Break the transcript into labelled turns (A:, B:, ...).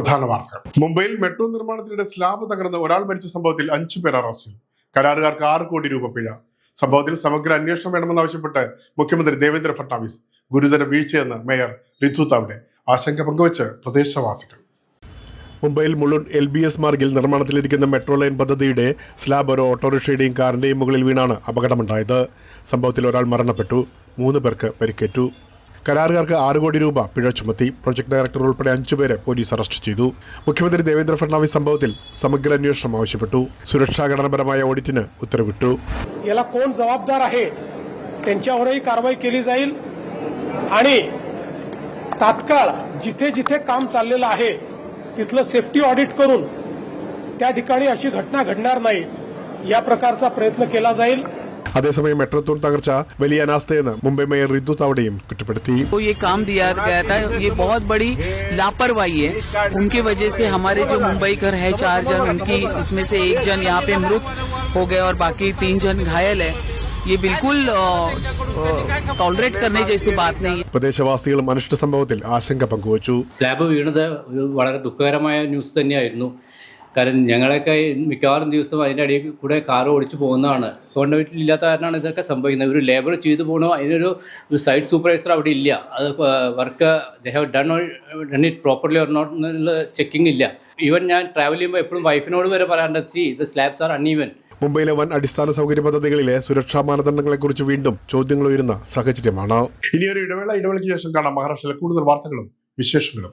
A: പ്രധാന വാർത്തകൾ. മുംബൈയിൽ മെട്രോ നിർമ്മാണത്തിനിടെ സ്ലാബ് തകർന്ന് ഒരാൾ മരിച്ച സംഭവത്തിൽ 5 പേർ അറസ്റ്റിൽ. കരാറുകാർക്ക് 6 കോടി രൂപ പിഴ. സംഭവത്തിൽ സമഗ്ര അന്വേഷണം വേണമെന്നാവശ്യപ്പെട്ട് മുഖ്യമന്ത്രി ദേവേന്ദ്ര ഫട്നാവിസ്. ഗുരുതര വീഴ്ചയെന്ന് മേയർ റിതു താവ്ഡെ ആശങ്ക പങ്കുവച്ച് പ്രദേശവാസികൾ. മുംബൈയിൽ മുളുൺ LBS മാർഗിൽ നിർമ്മാണത്തിലിരിക്കുന്ന മെട്രോ ലൈൻ പദ്ധതിയുടെ സ്ലാബ് ഒരു ഓട്ടോറിക്ഷയുടെയും കാറിന്റെയും മുകളിൽ വീണാണ് അപകടമുണ്ടായത്. സംഭവത്തിൽ ഒരാൾ മരണപ്പെട്ടു, 3 പേർക്ക് പരിക്കേറ്റു. കരാറുകാർക്ക് 6 കോടി രൂപ പിഴ ചുമത്തി. പ്രൊജക്ട് ഡയറക്ടർ ഉൾപ്പെടെ 5 പേരെ പോലീസ് അറസ്റ്റ് ചെയ്തു. മുഖ്യമന്ത്രി ദേവേന്ദ്ര ഫട്നാവിസ് സംഭവത്തിൽ സമഗ്ര അന്വേഷണം ആവശ്യപ്പെട്ടു. സുരക്ഷാ ഘടനാപരമായ ഓഡിറ്റിന് ഉത്തരവിട്ടു.
B: याला कोण जबाबदार आहे त्यांच्यावरही कारवाई केली जाईल आणि तात्काळ जिथे जिथे काम चाललेलं आहे तिथलं सेफ्टी ऑडिट करून त्या ठिकाणी अशी घटना घडणार नाही या प्रकारचा प्रयत्न केला जाईल.
A: അതേസമയം മെട്രോ തൂൺ തകർച്ച വലിയ അനാസ്ഥയെന്ന് മുംബൈ മേയർ റിതു താവ്ഡെയും കുറ്റപ്പെടുത്തി.
C: ये काम दिया गया था, ये बहुत बड़ी लापरवाही है. उनकी वजह से हमारे जो मुंबई घर है 4 जन, उनकी इसमें से 1 जन यहाँ पे मृत हो गए और बाकी 3 जन घायल है. ये बिल्कुल टॉलरेट करने जैसी बात नहीं है.
A: പ്രദേശവാസികളും അനിഷ്ട സംഭവത്തിൽ ആശങ്ക പങ്കുവച്ചു.
D: സ്ലാബ് വീണത് വളരെ ദുഃഖകരമായ ന്യൂസ് തന്നെയായിരുന്നു. കാരണം ഞങ്ങളൊക്കെ മിക്കവാറും ദിവസം അതിൻ്റെ അടിയിൽ കൂടെ കാർ ഓടിച്ചു പോകുന്നതാണ്. കോണ്ടക്റ്റില്ലാത്ത കാരണമാണ് ഇതൊക്കെ സംഭവിക്കുന്നത്. ഒരു ലേബർ ചെയ്തു പോകണോ, അതിനൊരു സൈറ്റ് സൂപ്പർവൈസർ അവിടെ ഇല്ല. അത് work they have done it properly or not എന്നുള്ള ചെക്കിംഗ് ഇല്ല. ഈവൻ ഞാൻ ട്രാവൽ ചെയ്യുമ്പോൾ എപ്പോഴും വൈഫിനോട് വരെ പറയാറുണ്ട്, see the slabs are uneven.
A: മുംബൈയിലെ വൻ അടിസ്ഥാന സൗകര്യ പദ്ധതികളിലെ സുരക്ഷാ മാനദണ്ഡങ്ങളെക്കുറിച്ച് വീണ്ടും ചോദ്യങ്ങൾ ഉയരുന്ന സാഹചര്യമാണ്. ഇനിയൊരു ഇടവേളയ്ക്ക് ശേഷം കാണാം മഹാരാഷ്ട്രയിലെ കൂടുതൽ വാർത്തകളും വിശേഷങ്ങളും.